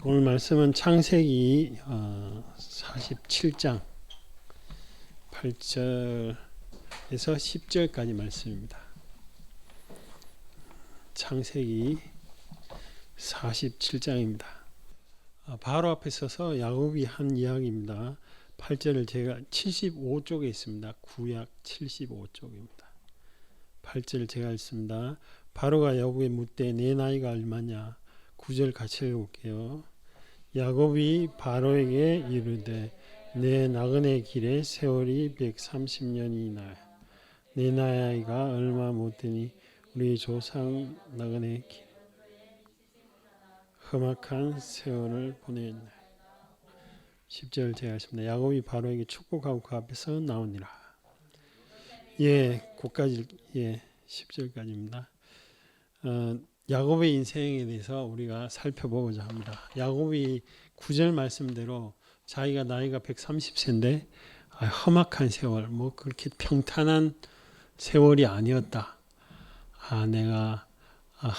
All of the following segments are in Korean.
오늘 말씀은 창세기 47장 8절에서 10절까지 말씀입니다. 창세기 47장입니다. 바로 앞에 서서 야곱이 한 이야기입니다. 8절을 제가 75쪽에 있습니다. 구약 75쪽입니다. 8절 제가 읽습니다. 바로가 야곱에 묻되 내 나이가 얼마냐? 9절 같이 읽어볼게요. 야곱이 바로에게 이르되 내 나그네 길의 세월이 130년이나 내 나이가 얼마 못되니 우리 조상 나그네 길 험악한 세월을 보냈나. 10절 제가 했습니다. 야곱이 바로에게 축복하고 그 앞에서 나오니라. 그까지 10절까지입니다. 야곱의 인생에 대해서 우리가 살펴보고자 합니다. 야곱이 9절 말씀대로 자기가 나이가 130세인데 험악한 세월, 그렇게 평탄한 세월이 아니었다. 내가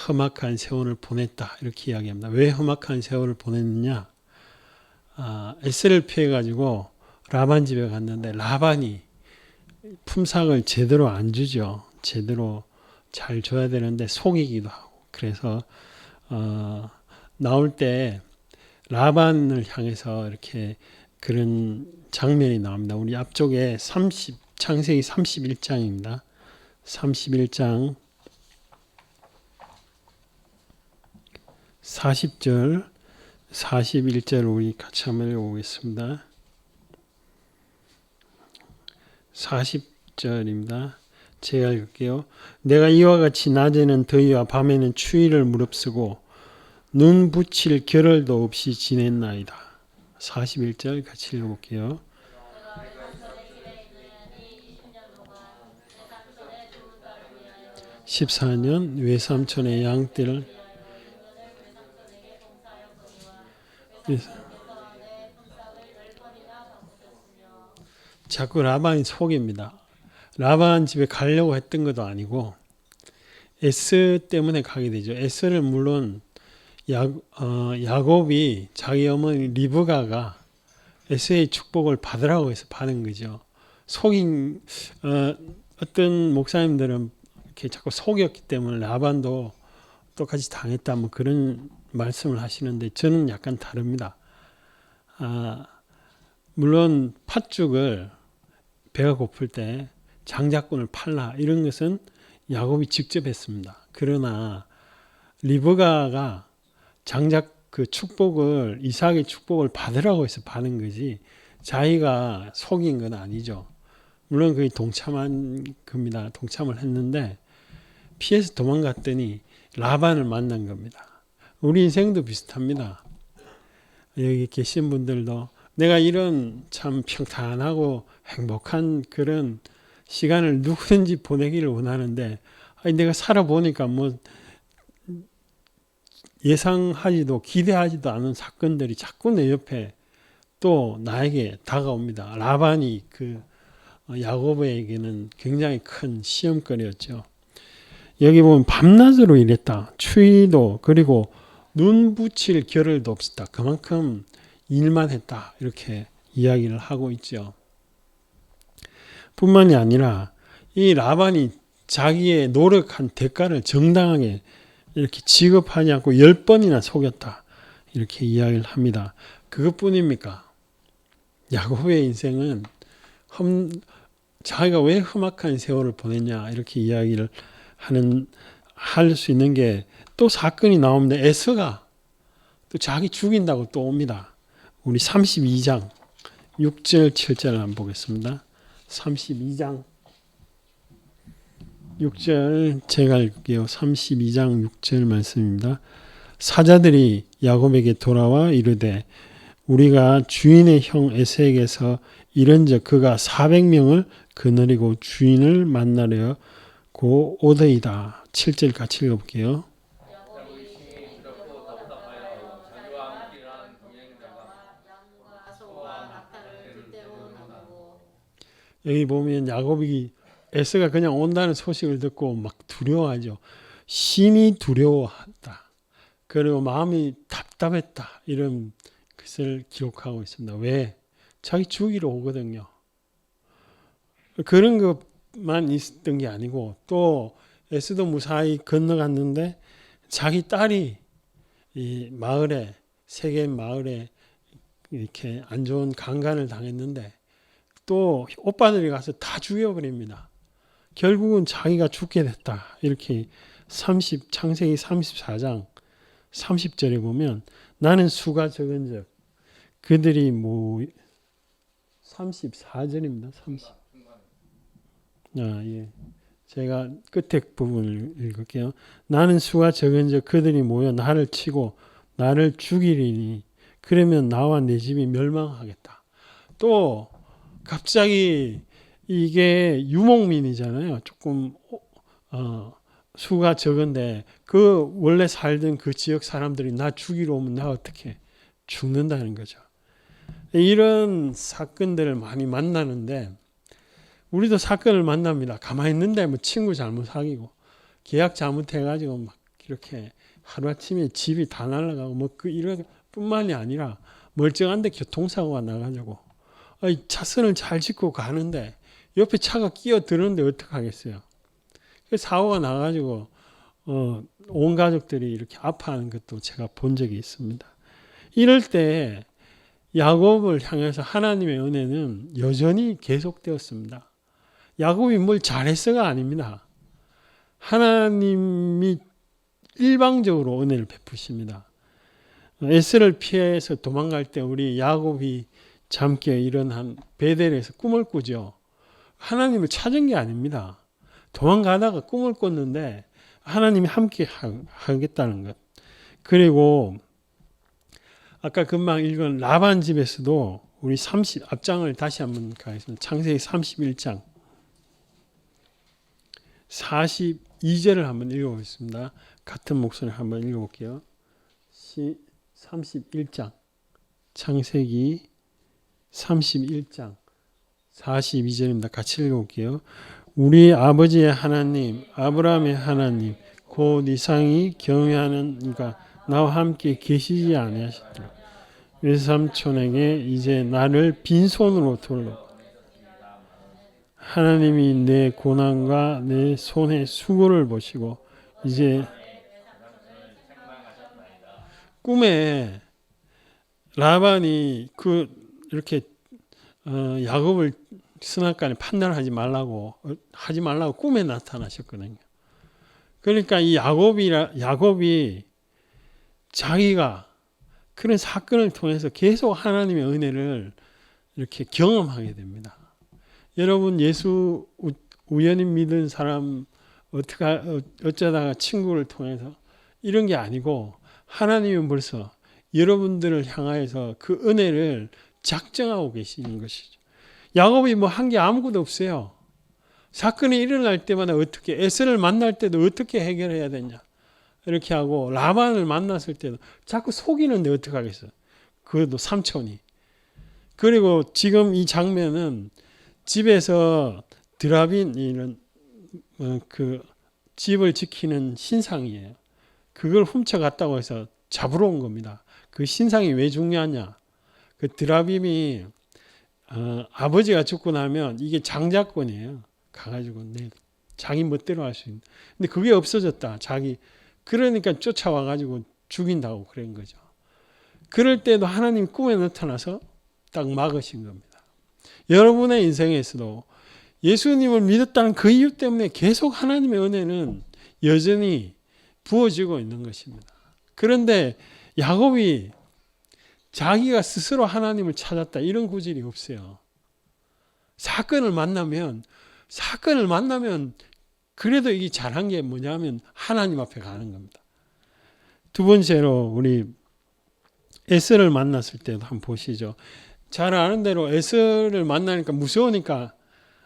험악한 세월을 보냈다. 이렇게 이야기합니다. 왜 험악한 세월을 보냈느냐? 에스를 피해가지고 라반 집에 갔는데 라반이 품삯을 제대로 안 주죠. 제대로 잘 줘야 되는데 속이기도 하고. 그래서 나올 때 라반을 향해서 이렇게 그런 장면이 나옵니다. 우리 앞쪽에 창세기 31장입니다. 31장 40절 41절 우리 같이 한번 읽어보겠습니다. 40절입니다. 제가 읽을게요. 내가 이와 같이 낮에는 더위와 밤에는 추위를 무릅쓰고 눈 붙일 겨를도 없이 지냈나이다. 41절 같이 읽어볼게요. (14년) 외삼촌의 양떼를 자꾸 라반이 속입니다. 라반 집에 가려고 했던 것도 아니고 에스 때문에 가게 되죠. 에스를 물론 야곱이 자기 어머니 리브가가 에스의 축복을 받으라고 해서 받은 거죠. 속인 어떤 목사님들은 이렇게 자꾸 속였기 때문에 라반도 똑같이 당했다 그런 말씀을 하시는데 저는 약간 다릅니다. 물론 팥죽을 배가 고플 때 장자권을 팔라 이런 것은 야곱이 직접 했습니다. 그러나 리브가가 그 축복을 이삭의 축복을 받으라고 해서 받은 거지 자기가 속인 건 아니죠. 물론 그게 동참한 겁니다. 동참을 했는데 피해서 도망갔더니 라반을 만난 겁니다. 우리 인생도 비슷합니다. 여기 계신 분들도 내가 이런 참 평탄하고 행복한 그런 시간을 누구든지 보내기를 원하는데 내가 살아보니까 예상하지도 기대하지도 않은 사건들이 자꾸 내 옆에 또 나에게 다가옵니다. 라반이 야곱에게는 굉장히 큰 시험거리였죠. 여기 보면 밤낮으로 일했다. 추위도 그리고 눈 붙일 겨를도 없었다. 그만큼 일만 했다. 이렇게 이야기를 하고 있죠. 뿐만이 아니라 이 라반이 자기의 노력한 대가를 정당하게 이렇게 지급하지 않고 10번이나 속였다. 이렇게 이야기를 합니다. 그것뿐입니까? 야곱의 인생은 자기가 왜 험악한 세월을 보냈냐 이렇게 이야기를 할 수 있는 게 또 사건이 나옵니다. 에서가 또 자기 죽인다고 또 옵니다. 우리 32장 6절 7절을 한번 보겠습니다. 32장 6절 제가 읽을게요. 32장 6절 말씀입니다. 사자들이 야곱에게 돌아와 이르되 우리가 주인의 형 에서에게서 이른즉 그가 400명을 거느리고 주인을 만나려 고 오더이다. 7절 같이 읽어볼게요. 여기 보면 야곱이 에서가 그냥 온다는 소식을 듣고 막 두려워하죠. 심히 두려워한다. 그리고 마음이 답답했다. 이런 것을 기록하고 있습니다. 왜? 자기 죽이러 오거든요. 그런 것만 있었던 게 아니고 또 에스도 무사히 건너갔는데 자기 딸이 이 마을에 세겜 마을에 이렇게 안 좋은 강간을 당했는데 또 오빠들이 가서 다 죽여버립니다. 결국은 자기가 죽게 됐다. 이렇게 창세기 34장 30절에 보면 나는 수가 적은즉 그들이 34절입니다. 30. 예. 제가 끝에 부분을 읽을게요. 나는 수가 적은즉 그들이 모여 나를 치고 나를 죽이리니 그러면 나와 내 집이 멸망하겠다. 또 갑자기 이게 유목민이잖아요. 조금 수가 적은데 그 원래 살던 그 지역 사람들이 나 죽이러 오면 나 어떻게 죽는다는 거죠. 이런 사건들을 많이 만나는데 우리도 사건을 만납니다. 가만히 있는데 뭐 친구 잘못 사귀고 계약 잘못해가지고 막 이렇게 하루아침에 집이 다 날아가고 뭐 이런 뿐만이 아니라 멀쩡한데 교통사고가 나가지고 차선을 잘 짚고 가는데 옆에 차가 끼어드는데 어떡하겠어요. 사고가 나가지고 온 가족들이 이렇게 아파하는 것도 제가 본 적이 있습니다. 이럴 때 야곱을 향해서 하나님의 은혜는 여전히 계속되었습니다. 야곱이 뭘 잘했어가 아닙니다. 하나님이 일방적으로 은혜를 베푸십니다. 에스를 피해서 도망갈 때 우리 야곱이 잠깨 일어난 베델에서 꿈을 꾸죠. 하나님을 찾은 게 아닙니다. 도망가다가 꿈을 꿨는데 하나님이 함께 하겠다는 것. 그리고 아까 금방 읽은 라반 집에서도 우리 앞장을 다시 한번 가겠습니다. 창세기 31장 42절을 한번 읽어보겠습니다. 같은 목소리를 한번 읽어볼게요. 31장 창세기 31장 42절입니다. 같이 읽어볼게요. 우리 아버지의 하나님 아브라함의 하나님 곧 이상이 경외하는 이가 나와 함께 계시지 아니하시더라. 외삼촌에게 이제 나를 빈손으로 돌로 하나님이 내 고난과 내 손의 수고를 보시고 이제 꿈에 라반이 이렇게 야곱을 선악간에 판단하지 말라고 꿈에 나타나셨거든요. 그러니까 이 야곱이 자기가 그런 사건을 통해서 계속 하나님의 은혜를 이렇게 경험하게 됩니다. 여러분 예수 우연히 믿은 사람 어쩌다가 친구를 통해서 이런 게 아니고 하나님은 벌써 여러분들을 향하여서 그 은혜를 작정하고 계시는 것이죠. 야곱이 뭐 한 게 아무것도 없어요. 사건이 일어날 때마다 어떻게 에스를 만날 때도 어떻게 해결해야 되냐 이렇게 하고 라반을 만났을 때도 자꾸 속이는데 어떡하겠어요. 그것도 삼촌이. 그리고 지금 이 장면은 집에서 드라빈 이런 그 집을 지키는 신상이에요. 그걸 훔쳐갔다고 해서 잡으러 온 겁니다. 그 신상이 왜 중요하냐? 그 드라빔이 아버지가 죽고 나면 이게 장자권이에요. 가가지고 자기 멋대로 할 수 있는. 근데 그게 없어졌다. 그러니까 쫓아와가지고 죽인다고 그런 거죠. 그럴 때도 하나님 꿈에 나타나서 딱 막으신 겁니다. 여러분의 인생에서도 예수님을 믿었다는 그 이유 때문에 계속 하나님의 은혜는 여전히 부어지고 있는 것입니다. 그런데 야곱이 자기가 스스로 하나님을 찾았다 이런 구절이 없어요. 사건을 만나면 그래도 이게 잘한 게 뭐냐면 하나님 앞에 가는 겁니다. 두 번째로 우리 에스를 만났을 때도 한번 보시죠. 잘 아는 대로 에스를 만나니까 무서우니까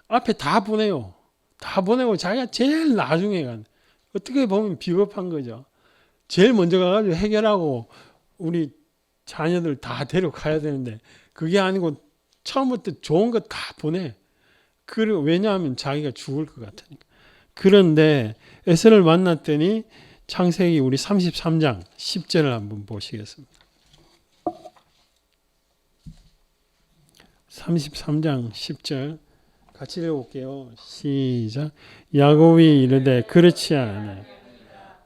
앞에 다 보내요. 다 보내고 자기가 제일 나중에 간. 어떻게 보면 비겁한 거죠. 제일 먼저 가가지고 해결하고 우리 자녀들 다 데려가야 되는데 그게 아니고 처음부터 좋은 것 다 보내. 왜냐하면 자기가 죽을 것 같으니까. 그런데 에스를 만났더니 창세기 우리 33장 10절을 한번 보시겠습니다. 33장 10절 같이 읽어볼게요. 시작. 야곱이 이르되 그렇지 않아.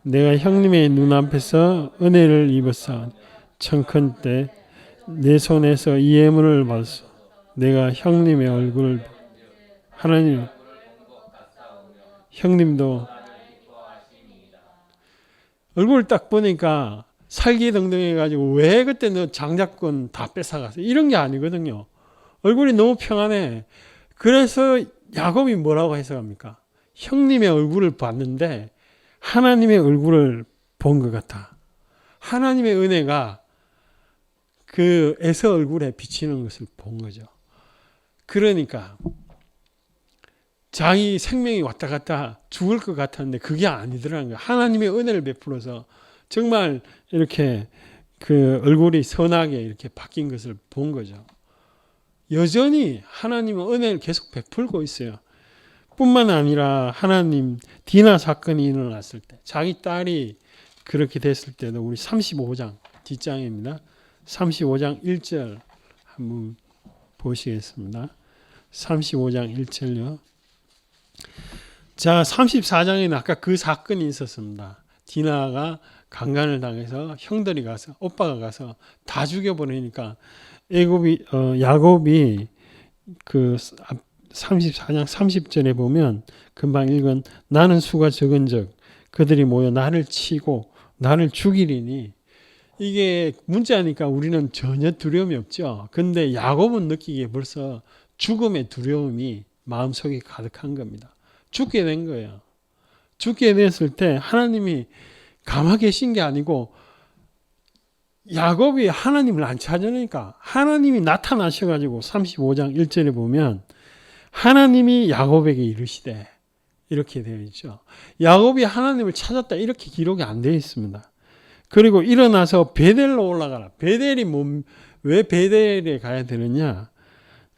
내가 형님의 눈앞에서 은혜를 입었사 청컨대 내 손에서 이 예물을 받았소. 내가 형님의 얼굴을 하나님 형님도 얼굴을 딱 보니까 살기등등해가지고 왜 그때 너 장자권 다 뺏어갔어? 이런 게 아니거든요. 얼굴이 너무 평안해. 그래서 야곱이 뭐라고 해석합니까? 형님의 얼굴을 봤는데 하나님의 얼굴을 본 것 같아. 하나님의 은혜가 그 에서 얼굴에 비치는 것을 본 거죠. 그러니까 자기 생명이 왔다 갔다 죽을 것 같았는데 그게 아니더라는 거예요. 하나님의 은혜를 베풀어서 정말 이렇게 그 얼굴이 선하게 이렇게 바뀐 것을 본 거죠. 여전히 하나님은 은혜를 계속 베풀고 있어요. 뿐만 아니라 하나님 디나 사건이 일어났을 때 자기 딸이 그렇게 됐을 때도 우리 35장 뒷장입니다. 35장 1절 한번 보시겠습니다. 35장 1절요. 자, 34장에는 아까 그 사건이 있었습니다. 디나가 강간을 당해서 형들이 가서 오빠가 가서 다 죽여버리니까 야곱이 그 34장 30절에 보면 금방 읽은 나는 수가 적은즉 그들이 모여 나를 치고 나를 죽이리니 이게 문자니까 우리는 전혀 두려움이 없죠. 근데 야곱은 느끼기에 벌써 죽음의 두려움이 마음속에 가득한 겁니다. 죽게 된 거예요. 죽게 됐을 때 하나님이 가만히 계신 게 아니고 야곱이 하나님을 안 찾으니까 하나님이 나타나셔가지고 35장 1절에 보면 하나님이 야곱에게 이르시되 이렇게 되어 있죠. 야곱이 하나님을 찾았다 이렇게 기록이 안 되어 있습니다. 그리고 일어나서 베델로 올라가라. 베델이 왜 베델에 가야 되느냐?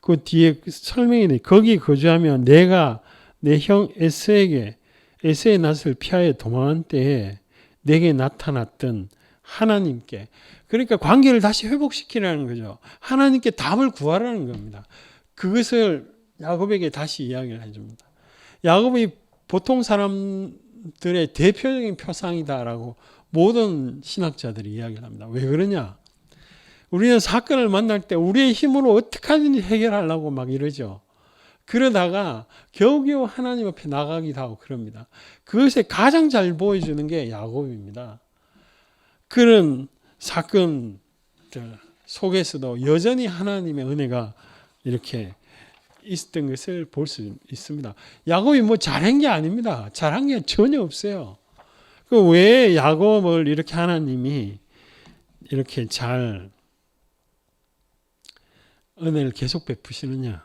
그 뒤에 설명이 돼. 거기 거주하면 내가 내 형 에서의 낯을 피하여 도망한 때에 내게 나타났던 하나님께, 그러니까 관계를 다시 회복시키라는 거죠. 하나님께 답을 구하라는 겁니다. 그것을 야곱에게 다시 이야기를 해줍니다. 야곱이 보통 사람들의 대표적인 표상이다라고 모든 신학자들이 이야기를 합니다. 왜 그러냐? 우리는 사건을 만날 때 우리의 힘으로 어떻게 하든지 해결하려고 막 이러죠. 그러다가 겨우겨우 하나님 앞에 나가기도 하고 그럽니다. 그것에 가장 잘 보여주는 게 야곱입니다. 그런 사건들 속에서도 여전히 하나님의 은혜가 이렇게 있었던 것을 볼 수 있습니다. 야곱이 뭐 잘한 게 아닙니다. 잘한 게 전혀 없어요. 그 왜 야곱을 이렇게 하나님이 이렇게 잘 은혜를 계속 베푸시느냐?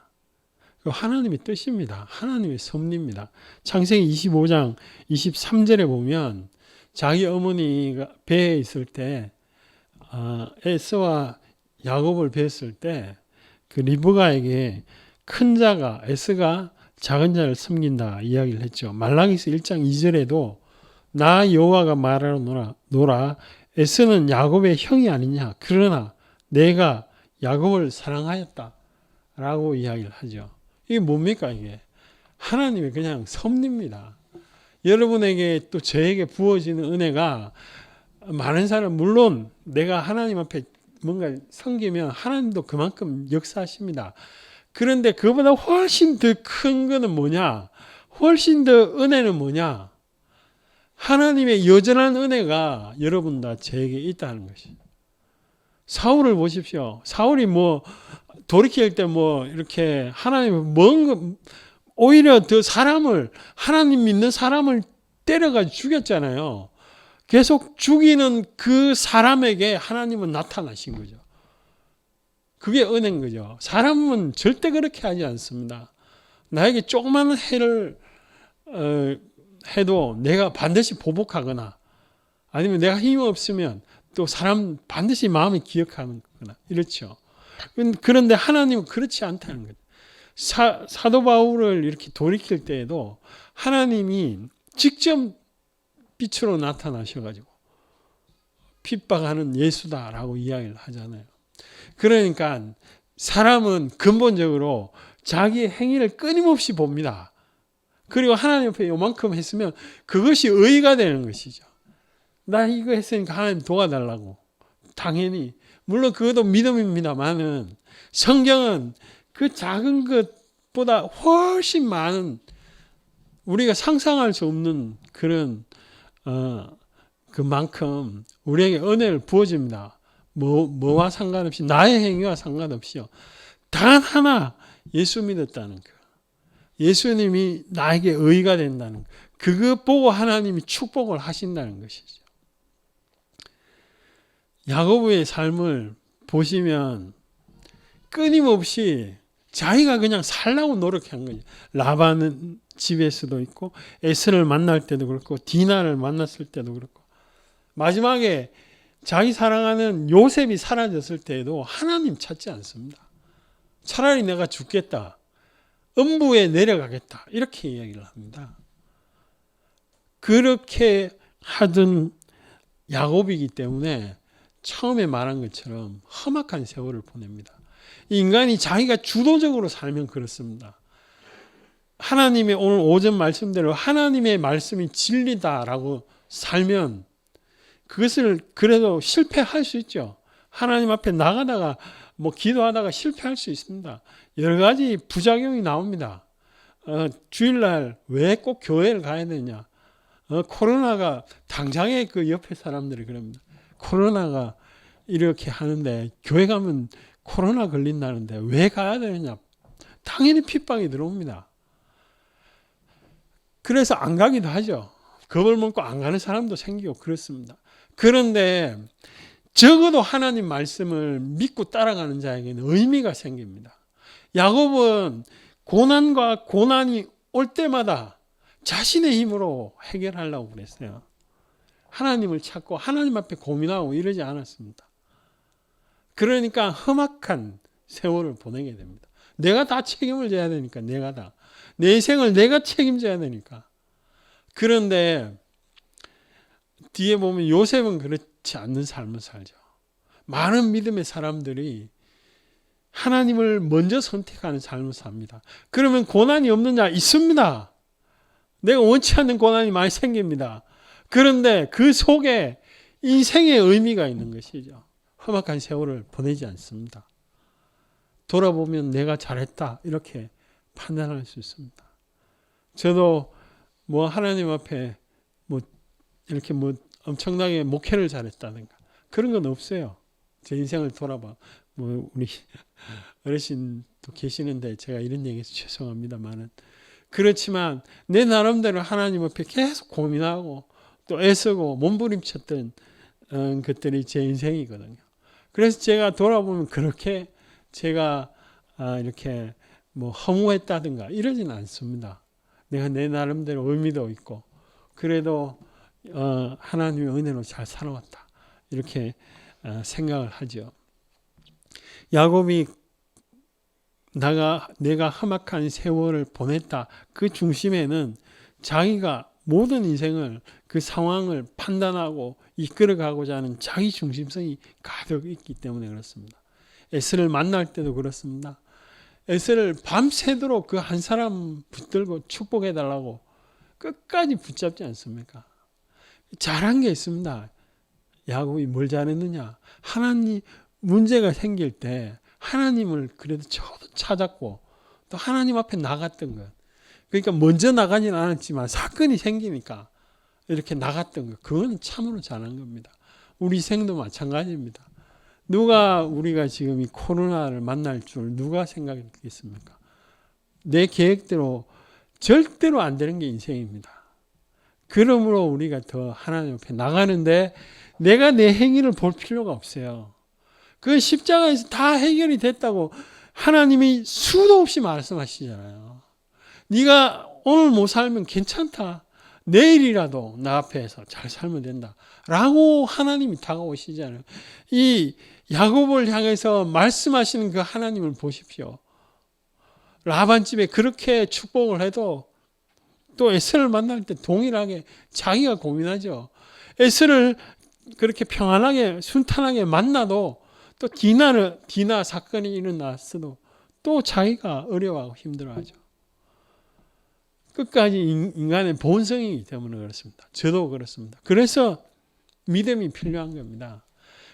그 하나님의 뜻입니다. 하나님의 섭리입니다. 창세기 25장 23절에 보면 자기 어머니가 배에 있을 때 에서와 야곱을 뵀을 때 그 리브가에게 큰 자가 에서가 작은 자를 섬긴다 이야기를 했죠. 말라기서 1장 2절에도 나 여호와가 말하노라 노라 에서는 야곱의 형이 아니냐 그러나 내가 야곱을 사랑하였다 라고 이야기를 하죠. 이게 뭡니까? 이게 하나님의 그냥 섭리입니다. 여러분에게 또 저에게 부어지는 은혜가 많은 사람, 물론 내가 하나님 앞에 뭔가 섬기면 하나님도 그만큼 역사하십니다. 그런데 그보다 훨씬 더 큰 거는 뭐냐? 훨씬 더 은혜는 뭐냐? 하나님의 여전한 은혜가 여러분 다 저에게 있다는 것이. 사울을 보십시오. 사울이 뭐 돌이킬 때 뭐 이렇게 하나님 오히려 더 사람을 하나님 믿는 사람을 때려가지고 죽였잖아요. 계속 죽이는 그 사람에게 하나님은 나타나신 거죠. 그게 은혜인 거죠. 사람은 절대 그렇게 하지 않습니다. 나에게 조그마한 해를 해도 내가 반드시 보복하거나 아니면 내가 힘이 없으면 또 사람 반드시 마음에 기억하는 거나 이렇죠. 그런데 하나님은 그렇지 않다는 거죠. 사도 바울을 이렇게 돌이킬 때에도 하나님이 직접 빛으로 나타나셔가지고 핍박하는 예수다라고 이야기를 하잖아요. 그러니까 사람은 근본적으로 자기의 행위를 끊임없이 봅니다. 그리고 하나님 앞에 요만큼 했으면 그것이 의의가 되는 것이죠. 나 이거 했으니까 하나님 도와달라고. 당연히 물론 그것도 믿음입니다만은 성경은 그 작은 것보다 훨씬 많은 우리가 상상할 수 없는 그런 그만큼 우리에게 은혜를 부어줍니다. 뭐와 상관없이 나의 행위와 상관없이요. 단 하나 예수 믿었다는 거. 예수님이 나에게 의의가 된다는 거. 그것 보고 하나님이 축복을 하신다는 것이죠. 야고보의 삶을 보시면 끊임없이 자기가 그냥 살라고 노력한 거죠. 라반은 집에서도 있고 에스를 만날 때도 그렇고 디나를 만났을 때도 그렇고 마지막에 자기 사랑하는 요셉이 사라졌을 때에도 하나님 찾지 않습니다. 차라리 내가 죽겠다. 음부에 내려가겠다. 이렇게 이야기를 합니다. 그렇게 하던 야곱이기 때문에 처음에 말한 것처럼 험악한 세월을 보냅니다. 인간이 자기가 주도적으로 살면 그렇습니다. 하나님의 오늘 오전 말씀대로 하나님의 말씀이 진리다라고 살면 그것을 그래도 실패할 수 있죠. 하나님 앞에 나가다가 기도하다가 실패할 수 있습니다. 여러 가지 부작용이 나옵니다. 주일날 왜 꼭 교회를 가야 되냐? 코로나가 당장에 그 옆에 사람들이 그럽니다. 코로나가 이렇게 하는데 교회 가면 코로나 걸린다는데 왜 가야 되느냐? 당연히 핍박이 들어옵니다. 그래서 안 가기도 하죠. 겁을 먹고 안 가는 사람도 생기고 그렇습니다. 그런데 적어도 하나님 말씀을 믿고 따라가는 자에게는 의미가 생깁니다. 야곱은 고난과 고난이 올 때마다 자신의 힘으로 해결하려고 그랬어요. 하나님을 찾고 하나님 앞에 고민하고 이러지 않았습니다. 그러니까 험악한 세월을 보내게 됩니다. 내가 다 책임을 져야 되니까 내가 다. 내 인생을 내가 책임져야 되니까. 그런데 뒤에 보면 요셉은 그렇지 않는 삶을 살죠. 많은 믿음의 사람들이 하나님을 먼저 선택하는 삶을 삽니다. 그러면 고난이 없느냐? 있습니다. 내가 원치 않는 고난이 많이 생깁니다. 그런데 그 속에 인생의 의미가 있는 것이죠. 험악한 세월을 보내지 않습니다. 돌아보면 내가 잘했다 이렇게 판단할 수 있습니다. 저도 하나님 앞에 이렇게 엄청나게 목회를 잘했다든가 그런 건 없어요. 제 인생을 돌아봐. 우리 어르신도 계시는데 제가 이런 얘기해서 죄송합니다만은 그렇지만 내 나름대로 하나님 앞에 계속 고민하고 또 애쓰고 몸부림쳤던 것들이 제 인생이거든요. 그래서 제가 돌아보면 그렇게 제가 이렇게 허무했다든가 이러진 않습니다. 내가 내 나름대로 의미도 있고 그래도 하나님의 은혜로 잘 살아왔다 이렇게 생각을 하죠. 야곱이 내가 험악한 세월을 보냈다. 그 중심에는 자기가 모든 인생을 그 상황을 판단하고 이끌어가고자 하는 자기 중심성이 가득 있기 때문에 그렇습니다. 에스를 만날 때도 그렇습니다. 에스를 밤새도록 그 한 사람 붙들고 축복해달라고 끝까지 붙잡지 않습니까? 잘한 게 있습니다. 야곱이 뭘 잘했느냐? 하나님 문제가 생길 때 하나님을 그래도 찾았고 또 하나님 앞에 나갔던 것. 그러니까 먼저 나가진 않았지만 사건이 생기니까 이렇게 나갔던 것. 그거는 참으로 잘한 겁니다. 우리 생도 마찬가지입니다. 우리가 지금 이 코로나를 만날 줄 누가 생각했겠습니까? 내 계획대로 절대로 안 되는 게 인생입니다. 그러므로 우리가 더 하나님 앞에 나가는데 내가 내 행위를 볼 필요가 없어요. 그 십자가에서 다 해결이 됐다고 하나님이 수도 없이 말씀하시잖아요. 네가 오늘 못 살면 괜찮다. 내일이라도 나 앞에서 잘 살면 된다. 라고 하나님이 다가오시잖아요. 이 야곱을 향해서 말씀하시는 그 하나님을 보십시오. 라반 집에 그렇게 축복을 해도 또 에서를 만날 때 동일하게 자기가 고민하죠. 에서를 그렇게 평안하게 순탄하게 만나도 또 디나 사건이 일어났어도 또 자기가 어려워하고 힘들어하죠. 끝까지 인간의 본성이기 때문에 그렇습니다. 저도 그렇습니다. 그래서 믿음이 필요한 겁니다.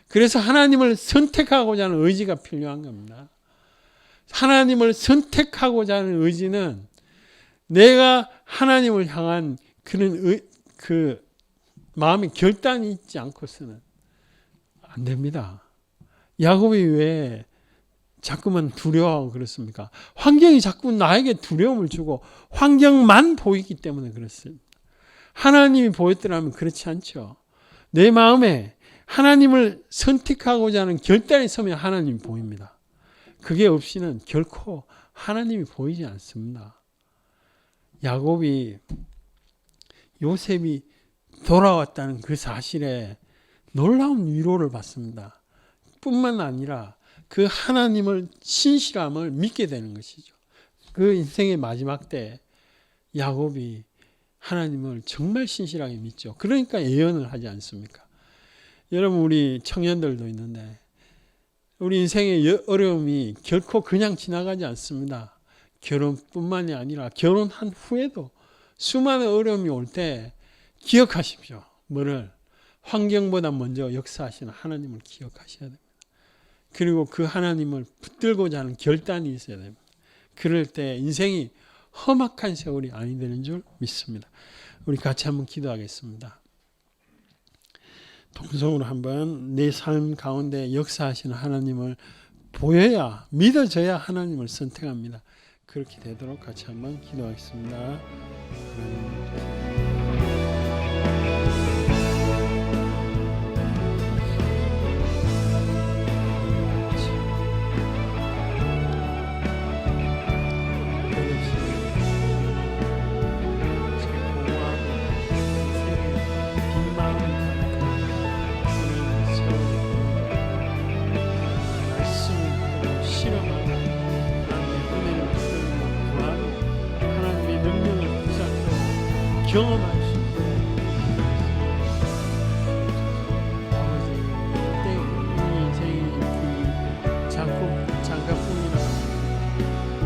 그래서 하나님을 선택하고자 하는 의지가 필요한 겁니다. 하나님을 선택하고자 하는 의지는 내가 하나님을 향한 그런 그 마음의 결단이 있지 않고서는 안 됩니다. 야곱이 왜 자꾸만 두려워하고 그렇습니까? 환경이 자꾸 나에게 두려움을 주고 환경만 보이기 때문에 그렇습니다. 하나님이 보였더라면 그렇지 않죠. 내 마음에 하나님을 선택하고자 하는 결단이 서면 하나님이 보입니다. 그게 없이는 결코 하나님이 보이지 않습니다. 야곱이 요셉이 돌아왔다는 그 사실에 놀라운 위로를 받습니다. 뿐만 아니라 그 하나님을 신실함을 믿게 되는 것이죠. 그 인생의 마지막 때 야곱이 하나님을 정말 신실하게 믿죠. 그러니까 예언을 하지 않습니까? 여러분 우리 청년들도 있는데 우리 인생의 어려움이 결코 그냥 지나가지 않습니다. 결혼뿐만이 아니라 결혼한 후에도 수많은 어려움이 올 때 기억하십시오. 뭐를? 환경보다 먼저 역사하시는 하나님을 기억하셔야 됩니다. 그리고 그 하나님을 붙들고자 하는 결단이 있어야 됩니다. 그럴 때 인생이 험악한 세월이 아니 되는 줄 믿습니다. 우리 같이 한번 기도하겠습니다. 동성으로 한번 내 삶 가운데 역사하시는 하나님을 보여야, 믿어져야 하나님을 선택합니다. 그렇게 되도록 같이 한번 기도하겠습니다. 경험할 수 있는 아버지 그때 우리 인생이 그 잠깐뿐이라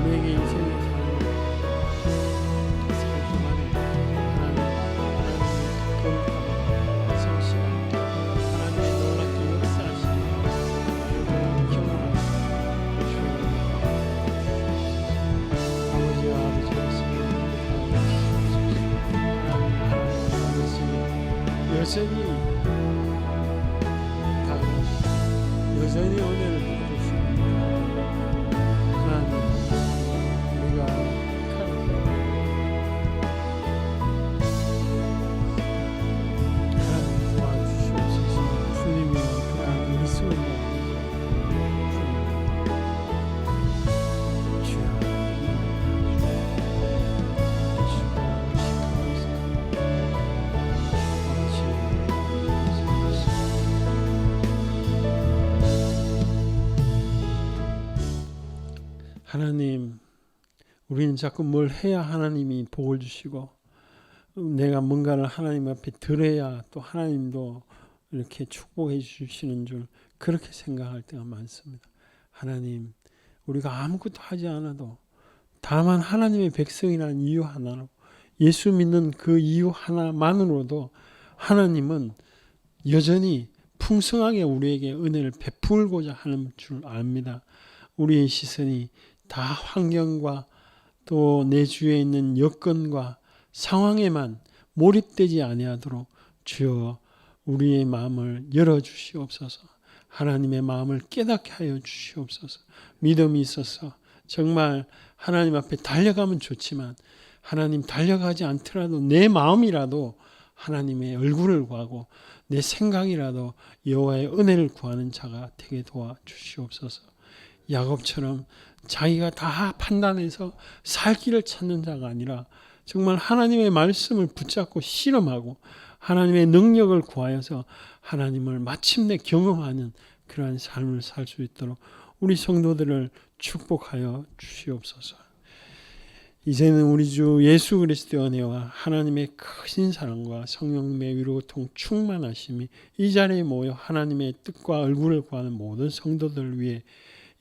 우리에게 인생의 삶을 살기만 하나님의 거룩함을 성실함 하나님의 놀랍게 역사하시는 경험할 수 있는 아버지와 아버지로서 여전히 여전히 은혜를 베푸십니다. 하나님 우리가 하나님 도와주시옵소서. 주님의 그러한 의식을 하나님, 우리는 자꾸 뭘 해야 하나님이 복을 주시고 내가 뭔가를 하나님 앞에 드려야 또 하나님도 이렇게 축복해 주시는 줄 그렇게 생각할 때가 많습니다. 하나님, 우리가 아무것도 하지 않아도 다만 하나님의 백성이라는 이유 하나로 예수 믿는 그 이유 하나만으로도 하나님은 여전히 풍성하게 우리에게 은혜를 베풀고자 하는 줄 압니다. 우리의 시선이 다 환경과 또 내 주위에 있는 여건과 상황에만 몰입되지 아니하도록 주여 우리의 마음을 열어주시옵소서. 하나님의 마음을 깨닫게 하여 주시옵소서. 믿음이 있어서 정말 하나님 앞에 달려가면 좋지만 하나님 달려가지 않더라도 내 마음이라도 하나님의 얼굴을 구하고 내 생각이라도 여호와의 은혜를 구하는 자가 되게 도와주시옵소서. 야곱처럼 자기가 다 판단해서 살 길을 찾는 자가 아니라 정말 하나님의 말씀을 붙잡고 실험하고 하나님의 능력을 구하여서 하나님을 마침내 경험하는 그러한 삶을 살 수 있도록 우리 성도들을 축복하여 주시옵소서. 이제는 우리 주 예수 그리스도의 은혜와 하나님의 크신 사랑과 성령님의 위로통 충만하심이 이 자리에 모여 하나님의 뜻과 얼굴을 구하는 모든 성도들 위해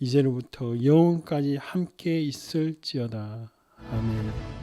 이제로부터 영원까지 함께 있을지어다. 아멘.